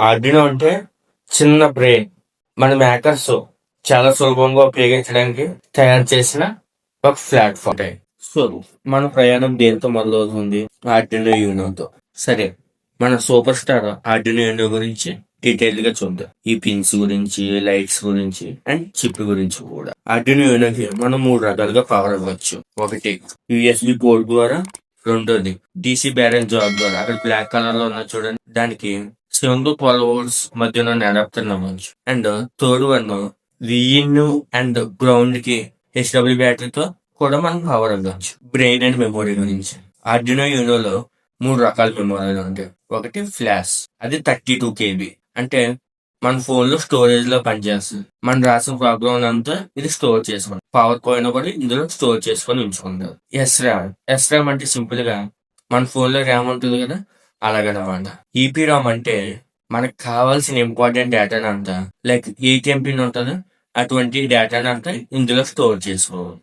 Arduino అంటే చిన్న brain. మన మేకర్స్ చాలా సులభంగా ఉపయోగించడానికి తయారు చేసిన ఒక ప్లాట్ఫామ్. సో మన ప్రయాణం దేంతో మొదలవుతుంది? ఆర్డినో యూనోతో. సరే, మన సూపర్ స్టార్ ఆర్డినో యూనో గురించి డీటెయిల్ గా చూద్దాం. ఈ పిన్స్ గురించి, లైట్స్ గురించి అండ్ చిప్ గురించి కూడా. ఆర్డినో యూనోకి మనం 3 రకాలుగా పవర్ ఇవ్వచ్చు. ఒకటి యూఎస్బి పోర్ట్ ద్వారా, రెండోది DC బ్యారెల్ జాబ్ ద్వారా. అక్కడ బ్లాక్ కలర్ లో ఉన్న చూడండి, దానికి 7 to 12 volts మధ్యలో అడాప్టర్ నమ్మచ్చు. And third one VIN and ground కి HW బ్యాటరీతో కూడా మనం పవర్ ఇవ్వచ్చు. బ్రెయిన్ అండ్ మెమొరీ గురించి. ఆర్డినో యూనోలో 3 రకాల మెమొరీలు ఉంటాయి. ఒకటి ఫ్లాష్, అది 32 KB. అంటే మన ఫోన్ లో స్టోరేజ్ లో పనిచేస్తుంది. మనం రాసిన ప్రోగ్రామ్ అంతా ఇది స్టోర్ చేసుకుంటాం. పవర్ పోయినా కూడా ఇందులో స్టోర్ చేసుకొని ఉంచుకుంటారు. ఎస్ ర్యామ్ అంటే సింపుల్ గా మన ఫోన్ లో ర్యామ్ ఉంటుంది కదా, అలాగనమాట. EPROM అంటే మనకు కావాల్సిన ఇంపార్టెంట్ డేటాని అంతా, లైక్ ATM పిన్ ఉంటుంది, అటువంటి డేటాని అంతా ఇందులో స్టోర్ చేసుకోవాలి.